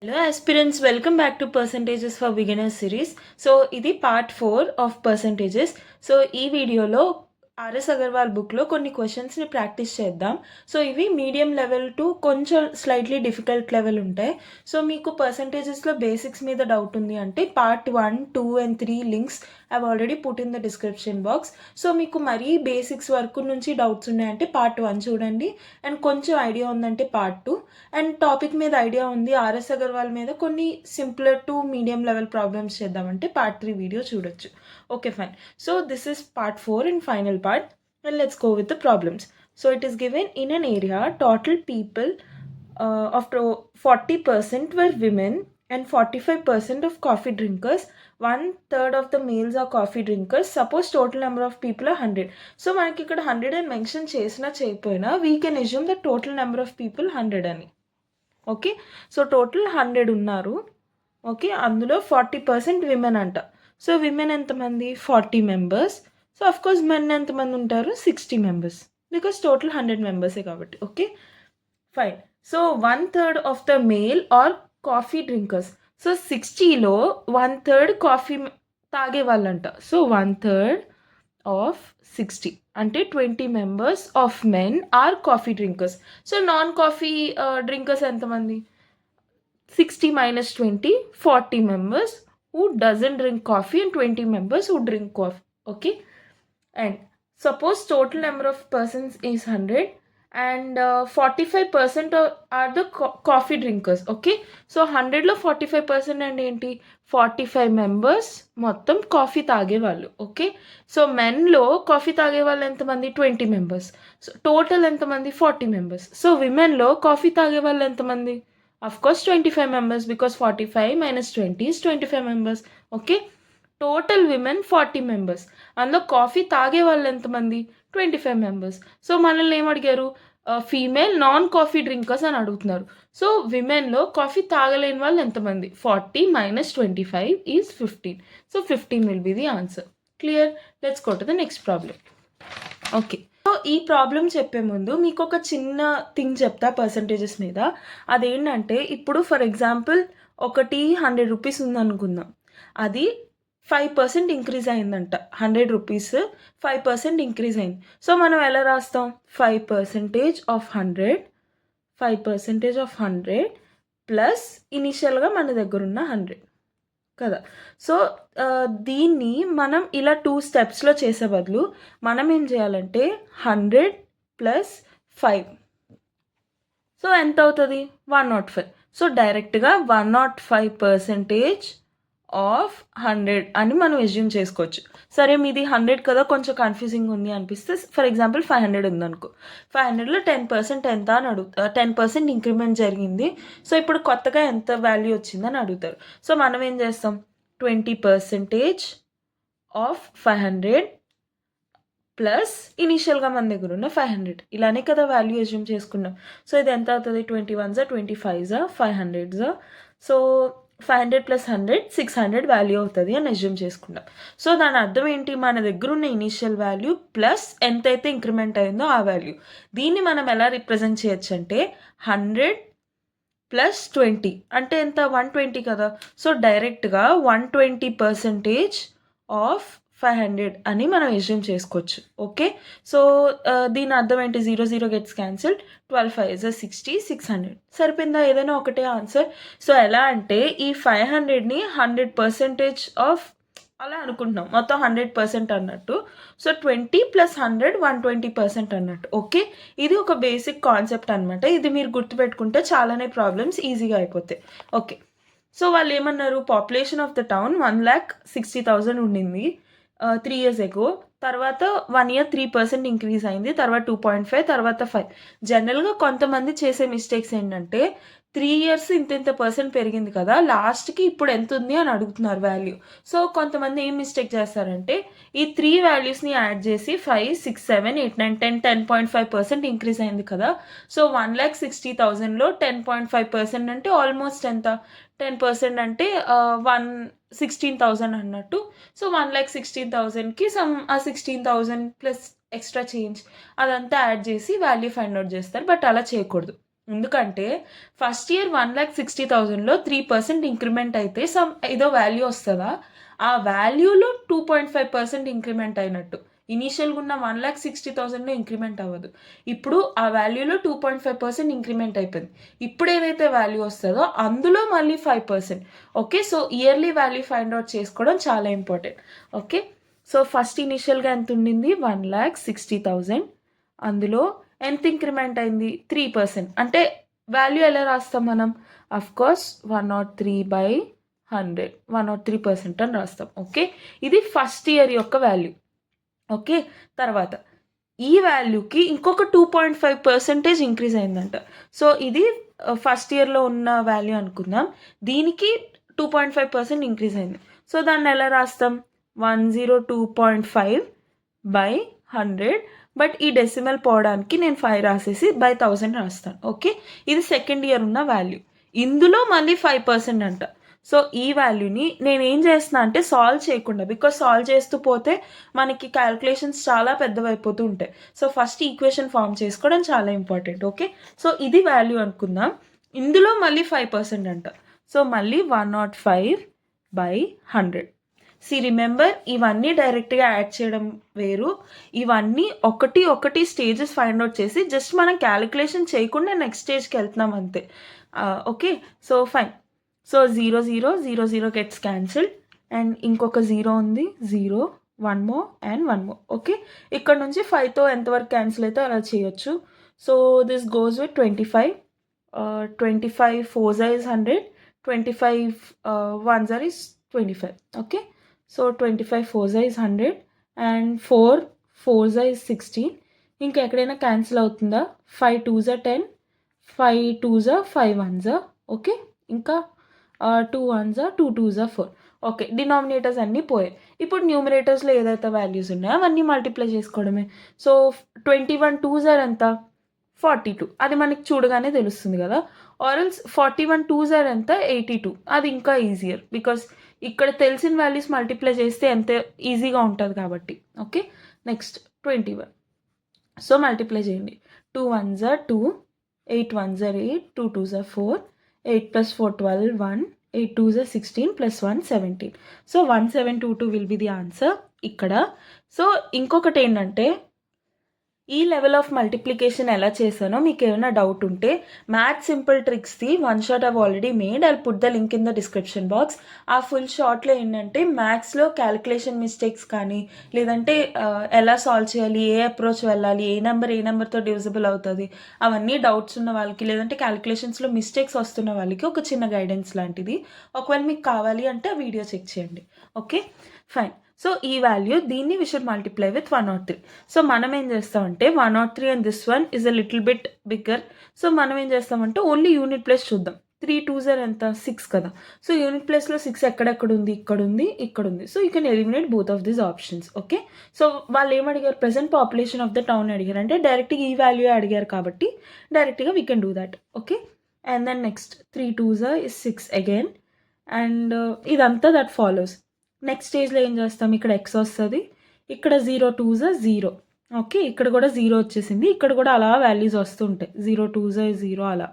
Hello aspirants, welcome back to Percentages for Beginners series. So ఇది part 4 of percentages. So ఈ వీడియోలో RS Agarwal బుక్లో కొన్ని క్వశ్చన్స్ని ప్రాక్టీస్ చేద్దాం. సో ఇవి మీడియం లెవెల్ టు కొంచెం స్లైట్లీ డిఫికల్ట్ లెవెల్ ఉంటాయి. సో మీకు పర్సంటేజెస్లో బేసిక్స్ మీద డౌట్ ఉంది అంటే part 1, 2 and 3 links I've already put in the description box. So మీకు మరీ బేసిక్స్ వరకు నుంచి డౌట్స్ ఉన్నాయంటే పార్ట్ 1 చూడండి, అండ్ కొంచెం ఐడియా ఉందంటే పార్ట్ 2, అండ్ టాపిక్ మీద ఐడియా ఉంది ఆర్ఎస్ అగర్వాల్ మీద కొన్ని simpler to medium level problems చేద్దామంటే పార్ట్ 3 వీడియో చూడొచ్చు. Okay fine. So this is part 4 and final part, and let's go with the problems. So it is given in an area total people of 40% were women and 45% of coffee drinkers. 1/3 of the males are coffee drinkers. Suppose total number of people are 100. So మనకి ఇక్కడ 100 అని mention చేసినా చేయకపోయినా we can assume the total number of people 100 అని. Okay, so total 100 ఉన్నారు. Okay, అందులో 40% women అంట. So women ఎంతమంది? 40 మెంబర్స్. సో అఫ్కోర్స్ మెన్ ఎంతమంది ఉంటారు? 60 మెంబర్స్, బికాస్ టోటల్ 100 మెంబర్సే కాబట్టి. Okay fine. So 1/3 of the male are coffee drinkers. So 60లో 1/3 కాఫీ తాగే వాళ్ళంట. సో 1/3 ఆఫ్ 60 అంటే 20 members of men are coffee drinkers. So non coffee drinkers ఎంతమంది? 60 minus 20, 40 members who doesn't drink coffee and 20 members who drink coffee. Okay, and suppose total number of persons is 100 and 45% are the coffee drinkers. Okay, so 100లో 45% అంటే ఏంటి? 45 members మొత్తం coffee తాగే వాళ్ళు. Okay, so మెన్లో coffee తాగే వాళ్ళు ఎంతమంది? 20 members. So total ఎంతమంది? 40 members. So విమెన్లో coffee తాగే వాళ్ళు ఎంతమంది? Of course 25 members, because 45 minus 20 is 25 members. Okay, total women 40 members. అందులో కాఫీ తాగే వాళ్ళు ఎంతమంది? 25 members. సో మనల్ని ఏం అడిగారు? ఫీమేల్ నాన్ కాఫీ డ్రింకర్స్ అని అడుగుతున్నారు. సో విమెన్లో కాఫీ తాగలేని వాళ్ళు ఎంతమంది? 40 minus 25 is 15. So 15 will be the answer. Clear? Let's go to the next problem. Okay, so ఈ ప్రాబ్లం చెప్పే ముందు మీకు ఒక చిన్న థింగ్ చెప్తా పర్సంటేజెస్ మీద. అదేంటంటే ఇప్పుడు ఫర్ ఎగ్జాంపుల్ ఒకటి 100 రూపీస్ ఉందనుకుందాం, అది 5% ఇంక్రీజ్ అయిందంట. 100 రూపీస్ 5% ఇంక్రీజ్ అయింది. సో మనం ఎలా రాస్తాం? 5% ఆఫ్ 100 ప్లస్ ఇనిషియల్గా మన దగ్గర ఉన్న 100 కదా. సో దీన్ని మనం ఇలా 2 స్టెప్స్లో చేసే బదులు మనం ఏం చేయాలంటే 100 ప్లస్ 5, సో ఎంత అవుతుంది? 105. సో డైరెక్ట్గా 105% ఆఫ్ 100 అని మనం ఎజ్యూమ్ చేసుకోవచ్చు. సరే మీది 100 కదా, కొంచెం కన్ఫ్యూజింగ్ ఉంది అనిపిస్తే ఫర్ ఎగ్జాంపుల్ 500 ఉందనుకో, 500లో 10% ఎంత అని అడుగుతారు. 10% ఇంక్రిమెంట్ జరిగింది. సో ఇప్పుడు కొత్తగా ఎంత వాల్యూ వచ్చిందని అడుగుతారు. సో మనం ఏం చేస్తాం? 20% ఆఫ్ 500 ప్లస్ ఇనీషియల్గా మన దగ్గర ఉన్న 500, ఇలానే కదా వాల్యూ ఎజ్యూమ్ చేసుకున్నాం. సో ఇది ఎంత అవుతుంది? 21 25 500. సో 500 ప్లస్ 100 600 వాల్యూ అవుతుంది అని అజ్యూమ్ చేసుకున్నాం. సో దాని అర్థం ఏంటి? మన దగ్గర ఉన్న ఇనీషియల్ వాల్యూ ప్లస్ ఎంతైతే ఇంక్రిమెంట్ అయిందో ఆ వాల్యూ. దీన్ని మనం ఎలా రిప్రజెంట్ చేయొచ్చు అంటే 100 ప్లస్ 20 అంటే ఎంత? 120 కదా. సో డైరెక్ట్గా 120% ఆఫ్ 500 అని మనం ఎజ్యూమ్ చేసుకోవచ్చు. ఓకే, సో దీని అర్థం ఏంటి? 0 గెట్స్ క్యాన్సిల్డ్, 12 5 60, 600 సరిపోయిందా? ఏదైనా ఒకటే ఆన్సర్. సో ఎలా అంటే ఈ 500ని 100% ఆఫ్ అలా అనుకుంటున్నాం, మొత్తం 100% అన్నట్టు. సో 20 ప్లస్ 100 120% అన్నట్టు. ఓకే, ఇది ఒక బేసిక్ కాన్సెప్ట్ అనమాట. ఇది మీరు గుర్తుపెట్టుకుంటే చాలానే ప్రాబ్లమ్స్ ఈజీగా అయిపోతాయి. ఓకే, సో వాళ్ళు ఏమన్నారు? పాపులేషన్ ఆఫ్ ద టౌన్ 1,60,000 ఉండింది 3 years ago. తర్వాత 1 year 3% ఇంక్రీజ్ అయింది, తర్వాత 2.5, తర్వాత 5. జనరల్గా కొంతమంది చేసే మిస్టేక్స్ ఏంటంటే 3 years ఇంత పర్సెంట్ పెరిగింది కదా, లాస్ట్కి ఇప్పుడు ఎంత ఉంది అని అడుగుతున్నారు వాల్యూ. సో కొంతమంది ఏం మిస్టేక్ చేస్తారంటే ఈ 3 వాల్యూస్ని యాడ్ చేసి 5 6 7 8 9 10 10.5% ఇంక్రీజ్ అయింది కదా. సో 1,60,000లో 10.5% అంటే ఆల్మోస్ట్ ఎంత? 10% అంటే 116,000 అన్నట్టు. సో 1,16,000కి ఆ 16,000 ప్లస్ ఎక్స్ట్రా చేంజ్ అదంతా యాడ్ చేసి వాల్యూ ఫైండ్ అవుట్ చేస్తారు. బట్ అలా చేయకూడదు. ఎందుకంటే ఫస్ట్ ఇయర్ 1,60,000లో 3% ఇంక్రిమెంట్ అయితే ఏదో వాల్యూ వస్తుందా, ఆ వాల్యూలో 2.5% ఇంక్రిమెంట్ అయినట్టు. ఇనీషియల్గా ఉన్న 1,60,000లో ఇంక్రిమెంట్ అవ్వదు. ఇప్పుడు ఆ వాల్యూలో 2.5% ఇంక్రిమెంట్ అయిపోయింది. ఇప్పుడు ఏదైతే వాల్యూ వస్తుందో అందులో మళ్ళీ 5%. Okay, so yearly value find out చేసుకోవడం చాలా ఇంపార్టెంట్. ఓకే, సో ఫస్ట్ ఇనీషియల్గా ఎంత ఉండింది, 1,60,000. అందులో ఎంత ఇంక్రిమెంట్ అయింది, 3%. అంటే వాల్యూ ఎలా రాస్తాం మనం, అఫ్కోర్స్ 103/100, 103% అని రాస్తాం. ఓకే, ఇది ఫస్ట్ ఇయర్ యొక్క వాల్యూ. ఓకే, తర్వాత ఈ వాల్యూకి ఇంకొక 2.5% ఇంక్రీజ్ అయిందంట. సో ఇది ఫస్ట్ ఇయర్లో ఉన్న వాల్యూ అనుకుందాం, దీనికి 2.5% ఇంక్రీజ్ అయింది. సో దాన్ని ఎలా రాస్తాం, 102.5/100. బట్ ఈ డెసిమల్ పోవడానికి నేను 5 రాసేసి 1000 రాస్తాను. ఓకే, ఇది సెకండ్ ఇయర్ ఉన్న వాల్యూ, ఇందులో మళ్ళీ 5% అంట. సో ఈ వాల్యూని నేను ఏం చేస్తున్నా అంటే సాల్వ్ చేయకుండా, బికాస్ సాల్వ్ చేస్తూ పోతే మనకి క్యాల్కులేషన్స్ చాలా పెద్దవైపోతూ ఉంటాయి. సో ఫస్ట్ ఈక్వేషన్ ఫామ్ చేసుకోవడం చాలా ఇంపార్టెంట్. ఓకే, సో ఇది వాల్యూ అనుకుందాం, ఇందులో మళ్ళీ 5% అంట. సో మళ్ళీ 105/100. రిమెంబర్, ఇవన్నీ డైరెక్ట్గా యాడ్ చేయడం వేరు, ఇవన్నీ ఒకటి స్టేజెస్ ఫైండ్ అవుట్ చేసి జస్ట్ మనం క్యాలిక్యులేషన్ చేయకుండా నెక్స్ట్ స్టేజ్కి వెళ్తున్నాం అంతే. Okay, so fine. So 0 0 0 0 gets cancelled, and ఇంకొక 0 ఉంది, 0, 1 more and 1 more. ఓకే, ఇక్కడ నుంచి 5తో ఎంతవరకు క్యాన్సిల్ అయితే అలా చేయొచ్చు. So this goes with 25. 25 4s is 100, 25 1s is 25. Okay, so 25 4s is 100 and 4 4s is 16. ఇంకా ఎక్కడైనా క్యాన్సిల్ అవుతుందా, 5 2s are 10, 5 2s are 5 1s are. Okay, ఇంకా 2 1s are 2 2s are 4. Okay, denominators అన్నీ పోయాయి. ఇప్పుడు న్యూమరేటర్స్లో ఏదైతే వాల్యూస్ ఉన్నాయో అవన్నీ మల్టిప్లై చేసుకోవడమే. సో 21 2s are ఎంత, 42. అది మనకి చూడగానే తెలుస్తుంది కదా. ఆర్ఎల్స్ 41 2s are ఎంత, 82. అది ఇంకా ఈజియర్, బికాస్ ఇక్కడ తెలిసిన వాల్యూస్ మల్టిప్లై చేస్తే ఎంత ఈజీగా ఉంటుంది కాబట్టి. Okay, next 21. సో మల్టిప్లై చేయండి, 2 1s are 2, 8 1s are 8, 2 2s are 4, 8 plus 4 12, 1, 8 2s are 16 plus 1 17. So 1722 will be the answer ఇక్కడ. సో ఇంకొకటి ఏంటంటే, ఈ లెవెల్ ఆఫ్ మల్టిప్లికేషన్ ఎలా చేశానో మీకు ఏమైనా డౌట్ ఉంటే మ్యాథ్స్ సింపుల్ ట్రిక్స్ది 1 short I've already made, I'll put the link in the description box. ఆ ఫుల్ షార్ట్లో ఏంటంటే మ్యాథ్స్లో క్యాలిక్యులేషన్ మిస్టేక్స్ కానీ, లేదంటే ఎలా సాల్వ్ చేయాలి, ఏ అప్రోచ్ వెళ్ళాలి, ఏ నెంబర్తో డివిజిబుల్ అవుతుంది, అవన్నీ డౌట్స్ ఉన్న వాళ్ళకి, లేదంటే క్యాలిక్యులేషన్స్లో మిస్టేక్స్ వస్తున్న వాళ్ళకి ఒక చిన్న గైడెన్స్ లాంటిది. ఒకవేళ మీకు కావాలి అంటే ఆ వీడియో చెక్ చేయండి. Okay, fine. సో ఈ వాల్యూ, దీన్ని we should multiply with 103. So మనం ఏం చేస్తామంటే 103 and this one is a little bit bigger. So మనం ఏం చేస్తామంటే ఓన్లీ యూనిట్ ప్లేస్ చూద్దాం. 3 2s are ఎంత, 6 కదా. సో యూనిట్ ప్లేస్లో 6 ఎక్కడెక్కడ ఉంది, ఇక్కడ ఉంది, ఇక్కడ ఉంది. So you can eliminate both of these options. Okay, so వాళ్ళు ఏమడిగారు, present population of the town అడిగారు, అంటే డైరెక్ట్గా ఈ వాల్యూ అడిగారు కాబట్టి డైరెక్ట్గా we can do that. Okay, and then next 3 2s are is 6 again, and ఇదంతా దట్ ఫాలోస్. నెక్స్ట్ స్టేజ్లో ఏం చేస్తాం, ఇక్కడ ఎక్స్ వస్తుంది, ఇక్కడ 0 2s are 0. ఓకే, ఇక్కడ కూడా 0 వచ్చేసింది, ఇక్కడ కూడా అలా వాల్యూస్ వస్తుంటాయి, 0 2s are 0 అలా.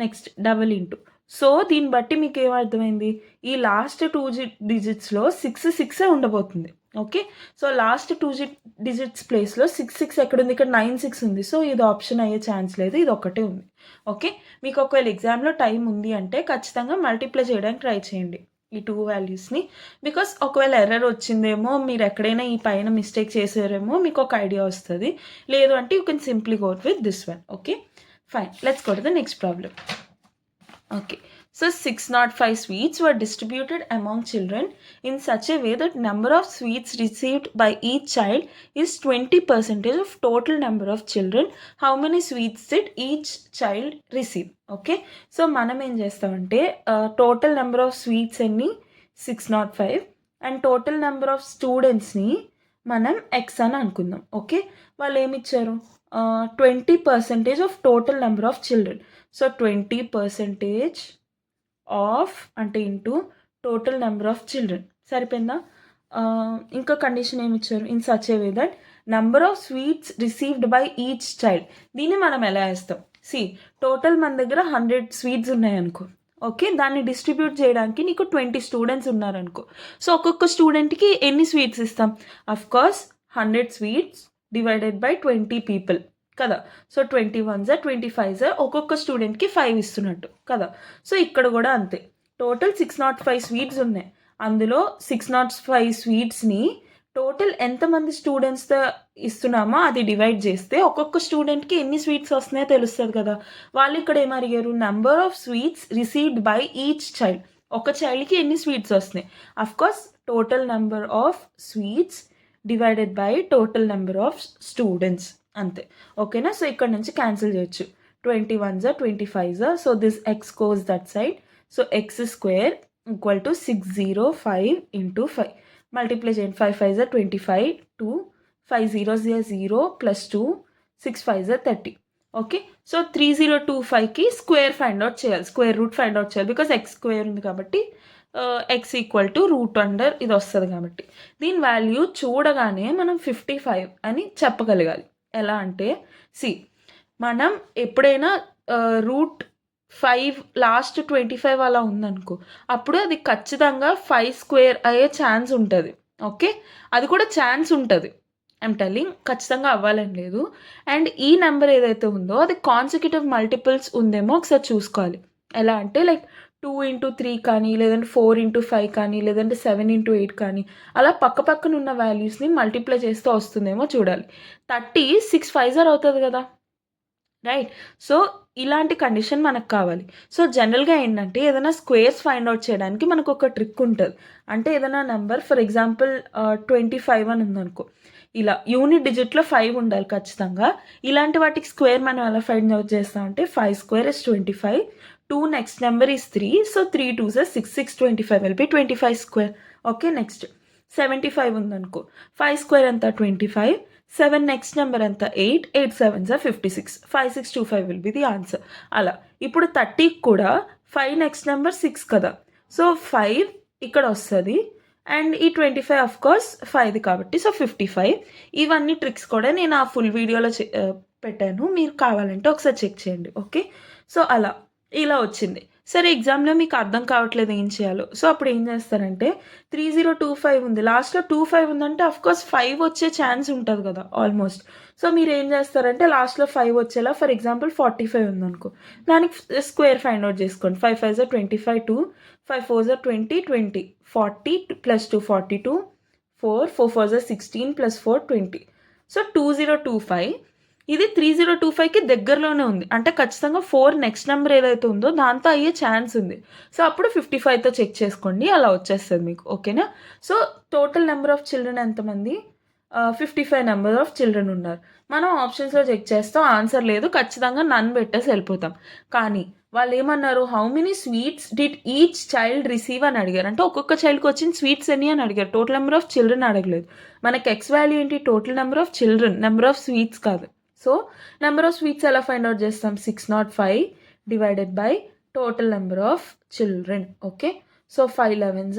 Next double into. సో దీన్ని బట్టి మీకు ఏమర్థమైంది, ఈ లాస్ట్ 2 డిజిట్స్లో 6 6 ఉండబోతుంది. ఓకే, సో లాస్ట్ 2 డిజిట్స్ ప్లేస్లో 6 6 ఎక్కడుంది, ఇక్కడ 9 6 ఉంది. సో ఇది ఆప్షన్ అయ్యే ఛాన్స్ లేదు, ఇది ఒకటే ఉంది. ఓకే, మీకు ఒకవేళ ఎగ్జామ్లో టైం ఉంది అంటే ఖచ్చితంగా మల్టిప్లై చేయడానికి ట్రై చేయండి ఈ 2 వాల్యూస్ని, బికాస్ ఒకవేళ ఎర్రర్ వచ్చిందేమో, మీరు ఎక్కడైనా ఈ పైన మిస్టేక్ చేసారేమో మీకు ఒక ఐడియా వస్తుంది. లేదు అంటే you can simply go with this one. Okay, fine. Let's go to the next problem. Okay, so 605 sweets were distributed among children in such a way that number of sweets received by each child is 20% of total number of children. How many sweets did each child receive? Okay, so మనం ఏం చేస్తామంటే total number of sweets అన్ని 605 and total number of స్టూడెంట్స్ని మనం X అని అనుకుందాం. Okay, వాళ్ళు ఏమి ఇచ్చారు, 20% of total number of children. So 20% of అంటే into total number of children, సరిపోయిందా. ఇంకా కండిషన్ ఏమి ఇచ్చారు, in such a way that number of sweets received by each child. దీన్ని మనం ఎలా వేస్తాం, సి టోటల్ మన దగ్గర 100 స్వీట్స్ ఉన్నాయనుకో, ఓకే, దాన్ని డిస్ట్రిబ్యూట్ చేయడానికి నీకు 20 స్టూడెంట్స్ ఉన్నారనుకో. సో ఒక్కొక్క స్టూడెంట్కి ఎన్ని స్వీట్స్ ఇస్తాం? Of course 100 sweets divided by 20 people కదా. సో 21 25 ఒక్కొక్క స్టూడెంట్కి 5 ఇస్తున్నట్టు కదా. సో ఇక్కడ కూడా అంతే, టోటల్ 605 స్వీట్స్ ఉన్నాయి. అందులో 605 స్వీట్స్ని టోటల్ ఎంతమంది స్టూడెంట్స్తో ఇస్తున్నామో అది డివైడ్ చేస్తే ఒక్కొక్క స్టూడెంట్కి ఎన్ని స్వీట్స్ వస్తున్నాయో తెలుస్తుంది కదా. వాళ్ళు ఇక్కడ ఏం అడిగారు? Number of sweets received by each child. ఒక చైల్డ్కి ఎన్ని స్వీట్స్ వస్తున్నాయి? Of course total number of sweets divided by total number of students, అంతే. ఓకేనా? సో ఇక్కడ నుంచి క్యాన్సిల్ చేయొచ్చు. 21 25. So this X goes that side. So X square equal to 605 into 5. Multiply చేయండి. 5 5 25, 2 5 0 0 ప్లస్ 2 6 5 30. ఓకే, సో 3025కి స్క్వేర్ ఫైండ్ అవుట్ చేయాలి, square root find out చేయాలి. Because X square ఉంది కాబట్టి X equal to root under ఇది వస్తుంది కాబట్టి దీని వాల్యూ చూడగానే మనం 55 అని చెప్పగలగాలి. ఎలా అంటే, సి మనం ఎప్పుడైనా రూట్ 5 లాస్ట్ 25 అలా ఉందనుకో, అప్పుడు అది ఖచ్చితంగా 5 స్క్వేర్ అయ్యే ఛాన్స్ ఉంటుంది. ఓకే, అది కూడా ఛాన్స్ ఉంటుంది, ఐమ్ టెల్లింగ్, ఖచ్చితంగా అవ్వాలని లేదు. అండ్ ఈ నెంబర్ ఏదైతే ఉందో అది కాన్సిక్యూటివ్ మల్టిపుల్స్ ఉందేమో ఒకసారి చూసుకోవాలి. ఎలా అంటే లైక్ 2 into 3 కానీ, లేదంటే 4 into 5 కానీ, లేదంటే 7 into 8 కానీ, అలా పక్క పక్కన ఉన్న వాల్యూస్ని మల్టిప్లై చేస్తూ వస్తుందేమో చూడాలి. 30 6 5 అవుతుంది కదా, రైట్? సో ఇలాంటి కండిషన్ మనకు కావాలి. సో జనరల్గా ఏంటంటే ఏదైనా స్క్వేర్స్ ఫైండ్ అవుట్ చేయడానికి మనకు ఒక ట్రిక్ ఉంటుంది. అంటే ఏదైనా నెంబర్ ఫర్ ఎగ్జాంపుల్ 25 అని ఉందనుకో, ఇలా యూనిట్ డిజిట్లో 5 ఉండాలి ఖచ్చితంగా. ఇలాంటి వాటికి స్క్వేర్ మనం ఎలా ఫైండ్ అవుట్ చేస్తామంటే 5 square is 25, 2 next number is 3, so 3 2s are 6, 6 25 will be 25 square. Okay, next 75 ఉందనుకో, 5 square అంతా 25, 7 నెక్స్ట్ నెంబర్ అంతా 8, 8 7s are 56, 5 6 2 5 will be the answer. అలా ఇప్పుడు 30 కూడా 5 నెక్స్ట్ నెంబర్ 6 కదా, సో 5 ఇక్కడ వస్తుంది. అండ్ ఈ 25 ఆఫ్ కోర్స్ 5 కాబట్టి సో 55. ఇవన్నీ ట్రిక్స్ కూడా నేను ఆ ఫుల్ వీడియోలో పెట్టాను, మీరు కావాలంటే ఒకసారి చెక్ చేయండి. ఓకే, సో అలా ఇలా వచ్చింది. సరే, ఎగ్జామ్లో మీకు అర్థం కావట్లేదు ఏం చేయాలో, సో అప్పుడు ఏం చేస్తారంటే 3025 ఉంది, లాస్ట్లో 25 ఉందంటే అఫ్కోర్స్ 5 వచ్చే ఛాన్స్ ఉంటుంది కదా ఆల్మోస్ట్. సో మీరు ఏం చేస్తారంటే లాస్ట్లో 5 వచ్చేలా, ఫర్ ఎగ్జాంపుల్ 45 ఉందనుకో, దానికి స్క్వేర్ ఫైండ్ అవుట్ చేసుకోండి. 5 5 25, 2 5 4 20, 20 40 ప్లస్ 2 42, 4 4 4 16 ప్లస్ 4 20. సో 2025 ఇది 3025కి దగ్గరలోనే ఉంది, అంటే ఖచ్చితంగా 4 నెక్స్ట్ నెంబర్ ఏదైతే ఉందో దాంతో అయ్యే ఛాన్స్ ఉంది. సో అప్పుడు 55తో చెక్ చేసుకోండి, అలా వచ్చేస్తుంది మీకు. ఓకేనా? So total number of children ఎంతమంది? 55 నెంబర్ ఆఫ్ చిల్డ్రన్ ఉన్నారు. మనం ఆప్షన్స్లో చెక్ చేస్తాం, ఆన్సర్ లేదు, ఖచ్చితంగా నన్ పెట్టేసి వెళ్ళిపోతాం. కానీ వాళ్ళు ఏమన్నారు? How many sweets did each child receive అని అడిగారు. అంటే ఒక్కొక్క చైల్డ్కి వచ్చిన స్వీట్స్ ఎన్ని అని అడిగారు, టోటల్ నెంబర్ ఆఫ్ చిల్డ్రన్ అడగలేదు. మనకి ఎక్స్ వాల్యూ ఏంటి? Total number of children, number of sweets కాదు. సో నెంబర్ ఆఫ్ స్వీట్స్ ఎలా ఫైండ్ అవుట్ చేస్తాం? 605 divided by total number of children. Okay, so 5 11s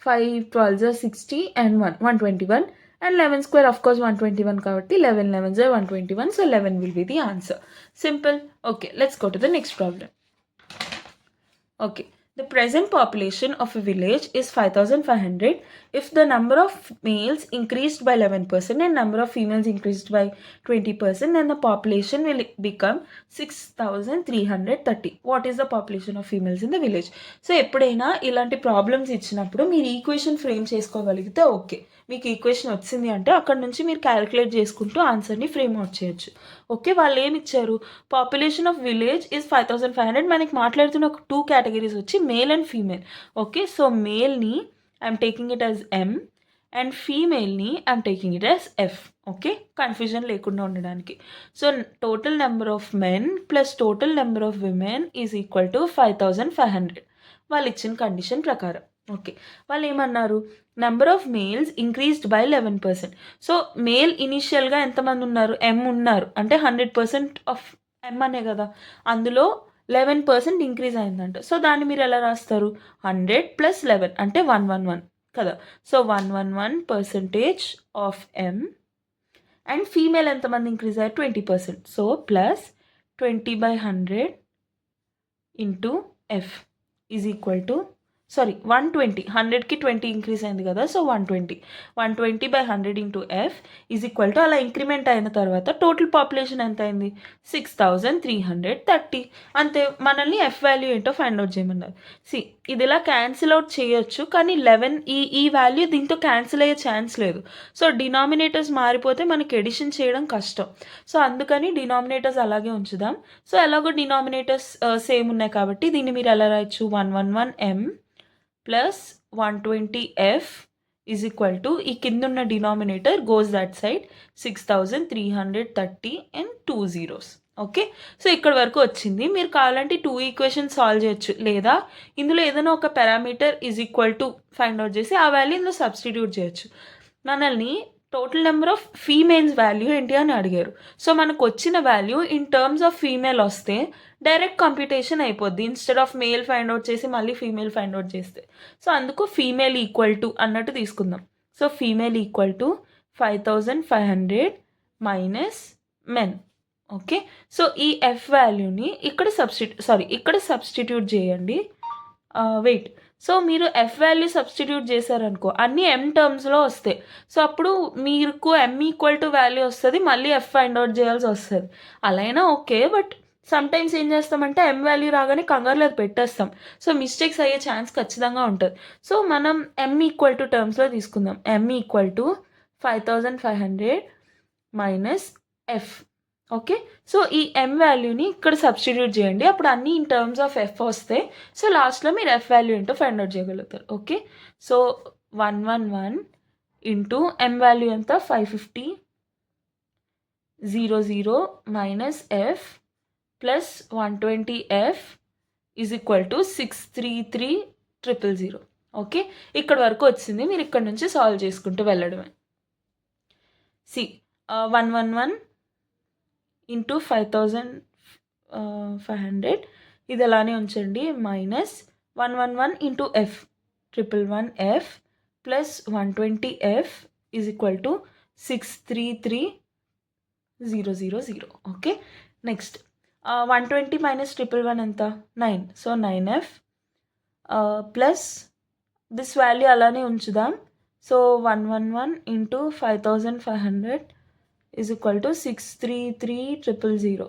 5 12s 60 and 121, and 11 square of course 121 కాబట్టి 11 11s 121, so 11 will be the answer. Simple. Okay, let's go to the next problem. Okay, the present population of a village is 5500. If the number of males increased by 11% and number of females increased by 20%, then the population will become 6330. What is the population of females in the village? So ఎప్పుడైనా ఇలాంటి problems ఇచ్చినప్పుడు మీరు equation frame చేసుకోగలిగితే okay, మీకు equation వచ్చింది అంటే అక్కడ నుంచి మీరు క్యాలిక్యులేట్ చేసుకుంటూ ఆన్సర్ని ఫ్రేమ్ అవుట్ చేయొచ్చు. ఓకే, వాళ్ళు ఏమి ఇచ్చారు? Population of village is 5500. మనకి మాట్లాడుతున్న ఒక 2 కేటగిరీస్ వచ్చి male and female. Okay, so మేల్ని I'm taking it as M and ఫీమేల్ని I'm taking it as F. Okay, confusion లేకుండా ఉండడానికి. So total number of men plus total number of women is equal to 5500 వాళ్ళు ఇచ్చిన condition ప్రకారం. Okay, వాళ్ళు ఏమన్నారు? Number of males increased by 11%. So male ఇనిషియల్గా ఎంతమంది ఉన్నారు? M ఉన్నారు, అంటే 100% ఆఫ్ M అనే కదా, అందులో 11% ఇంక్రీజ్ అయిందంట. సో దాన్ని మీరు ఎలా రాస్తారు? 100 + 11 అంటే 111 కదా. So 111% of M. And female ఎంతమంది ఇంక్రీజ్ అయ్యారు? 20%. So plus 20/100 into F is equal to 120. 100కి 20 increase అయింది కదా, so 120/100 into F is equal to, అలా ఇంక్రిమెంట్ అయిన తర్వాత టోటల్ పాపులేషన్ ఎంత అయింది? 6330. అంతే, మనల్ని ఎఫ్ వాల్యూ ఏంటో ఫైండ్ అవుట్ చేయమన్నారు. ఇది ఇలా క్యాన్సిల్ అవుట్ చేయొచ్చు, కానీ 11 ఈ వాల్యూ దీంతో క్యాన్సిల్ అయ్యే ఛాన్స్ లేదు. సో డినామినేటర్స్ మారిపోతే మనకి ఎడిషన్ చేయడం కష్టం. సో అందుకని డినామినేటర్స్ అలాగే ఉంచుదాం. సో ఎలాగో డినామినేటర్స్ సేమ్ ఉన్నాయి కాబట్టి దీన్ని మీరు ఎలా రాయొచ్చు? 111m plus 120f is equal to, ఈ కింద ఉన్న denominator goes that side, 6330 and 2 zeros. Okay, so ఇక్కడ వరకు వచ్చింది. మీరు కావాలంటే 2 ఈక్వేషన్ సాల్వ్ చేయొచ్చు, లేదా ఇందులో ఏదైనా ఒక parameter is equal to find out చేసి ఆ వాల్యూ ఇందులో సబ్స్టిట్యూట్ చేయొచ్చు. మనల్ని total number of females value ఏంటి అని అడిగారు. సో మనకు వచ్చిన value in terms of female వస్తే డైరెక్ట్ కంప్యూటేషన్ అయిపోద్ది, instead of male find out చేసి మళ్ళీ ఫీమేల్ ఫైండ్ అవుట్ చేస్తే. సో అందుకు ఫీమేల్ ఈక్వల్ టు అన్నట్టు తీసుకుందాం. So female equal to 5500 minus men. Okay, so ఈ ఎఫ్ వాల్యూని ఇక్కడ సబ్స్టిట్యూట్ చేయండి. వెయిట్, సో మీరు ఎఫ్ వాల్యూ సబ్స్టిట్యూట్ చేశారనుకో అన్నీ ఎం టర్మ్స్లో వస్తాయి. సో అప్పుడు మీకు ఎం ఈక్వల్ టు వాల్యూ వస్తుంది, మళ్ళీ ఎఫ్ ఫైండ్ అవుట్ చేయాల్సి వస్తుంది. అలా అయినా ఓకే, బట్ సమ్టైమ్స్ ఏం చేస్తామంటే ఎం వాల్యూ రాగానే కంగారులో అది పెట్టేస్తాం. సో మిస్టేక్స్ అయ్యే ఛాన్స్ ఖచ్చితంగా ఉంటుంది. సో మనం ఎం ఈక్వల్ టు టర్మ్స్లో తీసుకుందాం. M equal to 5500 minus F. Okay, so ఈ ఎం వాల్యూని ఇక్కడ సబ్స్టిట్యూట్ చేయండి, అప్పుడు అన్నీ ఇన్ టర్మ్స్ ఆఫ్ ఎఫ్ వస్తాయి. సో లాస్ట్లో మీరు ఎఫ్ వాల్యూ ఏంటో ఫైండ్ అవుట్ చేయగలుగుతారు. Okay, so 111 into M value ఎంత? 550 00 minus F plus 120f is equal to 633000. Okay, ఇక్కడ వరకు వచ్చింది. మీరు ఇక్కడ నుంచి సాల్వ్ చేసుకుంటూ వెళ్ళడమే. 111 ఇంటూ 5500 ఇది అలానే ఉంచండి, minus 111 into F 111f plus 120f is equal to 633000. Okay, next 120 minus 111 ఎంత? 9. So 9f plus this value అలానే ఉంచుదాం. So 111 into 5500 is equal to 633000.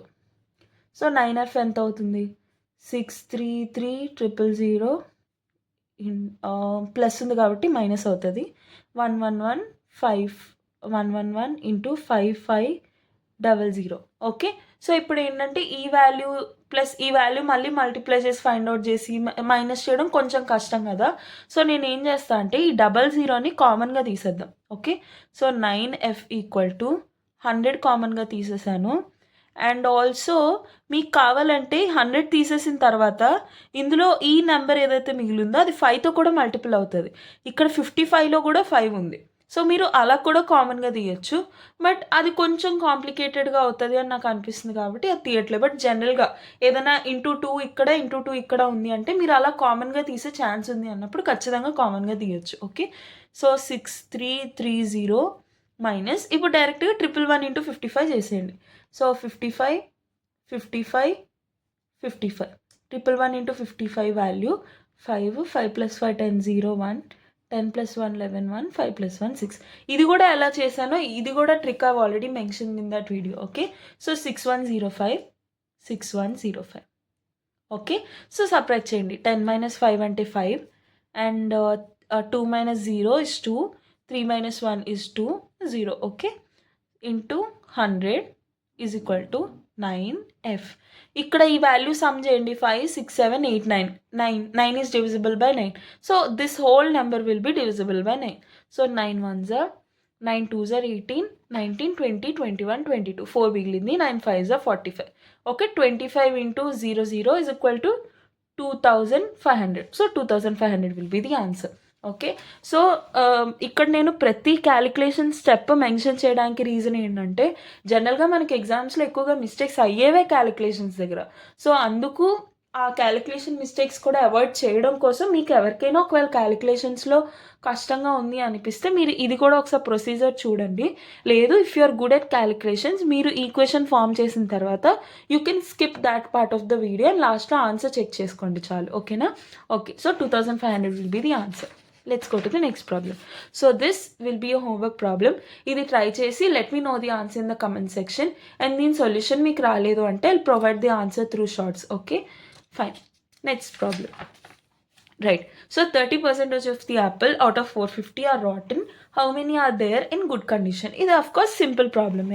So 9f ఎంత అవుతుంది? 633000 ప్లస్ ఉంది కాబట్టి మైనస్ అవుతుంది. 111 ఇంటూ 5500. ఓకే, సో ఇప్పుడు ఏంటంటే ఈ వాల్యూ ప్లస్ ఈ వాల్యూ మళ్ళీ మల్టిప్లై చేసి ఫైండ్ అవుట్ చేసి మైనస్ చేయడం కొంచెం కష్టం కదా. సో నేను ఏం చేస్తా అంటే ఈ 00ని కామన్గా తీసేద్దాం. Okay, so 9f equal to 100 కామన్గా తీసేసాను. అండ్ ఆల్సో మీకు కావాలంటే 100 తీసేసిన తర్వాత ఇందులో ఈ నెంబర్ ఏదైతే మిగిలిందో అది 5తో కూడా మల్టిపుల్ అవుతుంది. ఇక్కడ 55లో కూడా 5 ఉంది. సో మీరు అలా కూడా కామన్గా తీయచ్చు, బట్ అది కొంచెం కాంప్లికేటెడ్గా అవుతుంది అని నాకు అనిపిస్తుంది కాబట్టి అది తీయట్లేదు. బట్ జనరల్గా ఏదైనా ఇంటూ 2 ఇక్కడ ఇంటూ 2 ఇక్కడ ఉంది అంటే మీరు అలా కామన్గా తీసే ఛాన్స్ ఉంది అన్నప్పుడు ఖచ్చితంగా కామన్గా తీయచ్చు. ఓకే, సో 6330 మైనస్ ఇప్పుడు డైరెక్ట్గా 111 ఇంటూ 55 చేసేయండి. So 55 111 into 55 value 5 plus 5 10 0 1 10 plus 1 11 1 5 plus 1 6. ఇది కూడా ఎలా చేశానో ఇది కూడా trick I've already mention in that video. Okay, so 6105. Okay, so separate చేయండి. 10 మైనస్ 5 అంటే 5 and 2 minus 0 is 2, 3 minus 1 is 2, 0. Okay, into 100 is equal to 9f. ఇక్కడ ఈ వాల్యూ సమ్ చేయండి. 5 6 7 8 9 is divisible by 9. So this whole number will be divisible by 9. So 9 1s are 9 2s are 18 19 20 21 22 4 మిగిలింది. 9 5s are 45. Okay, 25 into 00 is equal to 2500. So 2500 will be the answer. Okay, so ఇక్కడ నేను ప్రతి calculation step mention చేయడానికి reason ఏంటంటే జనరల్గా మనకి ఎగ్జామ్స్లో ఎక్కువగా మిస్టేక్స్ అయ్యేవే క్యాలిక్యులేషన్స్ దగ్గర. సో అందుకు ఆ క్యాలిక్యులేషన్ మిస్టేక్స్ కూడా అవాయిడ్ చేయడం కోసం మీకు ఎవరికైనా ఒకవేళ క్యాలిక్యులేషన్స్లో కష్టంగా ఉంది అనిపిస్తే మీరు ఇది కూడా ఒకసారి ప్రొసీజర్ చూడండి. లేదు if you are good at calculations మీరు ఈక్వేషన్ ఫామ్ చేసిన తర్వాత you can skip that part of the video and లాస్ట్లో ఆన్సర్ చెక్ చేసుకోండి చాలు. ఓకేనా? Okay, so 2500 will be the answer. Let's go to the next problem. So this will be a homework problem. ఇది try చేసి let me know the answer in the comment section. And దీని solution మీకు రాలేదు అంటే I'll provide the answer through shorts. Okay, fine. Next problem. Right, so 30% of the apple out of 450 are rotten. How many are there in good condition? This of course simple problem.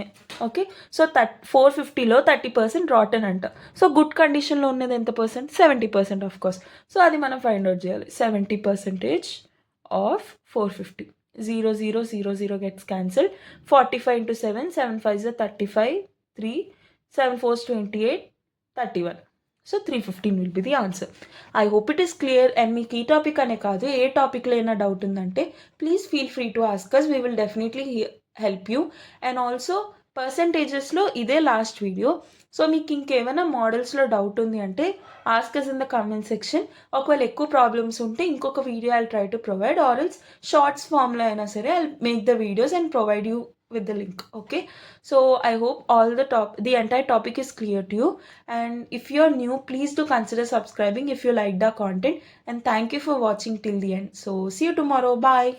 Okay, so 450 లో 30% rotten anta. So good condition లో ఉన్నది ఎంత percent? 70% of course. So అది మనం find out చేయాలి. 70% of 450. 0 0 0 0 gets cancelled. 45 into 7, 7 5 is 35, 3, 7 4 is 28, 31. So 315 will be the answer. I hope it is clear. And మీకు ఈ topic అనే కాదు ఏ టాపిక్లో అయినా డౌట్ ఉందంటే please feel free to ask us. We will definitely help you. And also పర్సంటేజెస్లో ఇదే last video. So మీకు ఇంకేమైనా మోడల్స్లో డౌట్ ఉంది అంటే ask us in the comment section. ఒకవేళ ఎక్కువ ప్రాబ్లమ్స్ ఉంటే ఇంకొక video I try to provide or else shorts ఫామ్లో అయినా సరే I make the videos and provide you with the link. Okay, so I hope the entire topic is clear to you, and if you're new please do consider subscribing if you like the content, and thank you for watching till the end. So see you tomorrow. Bye.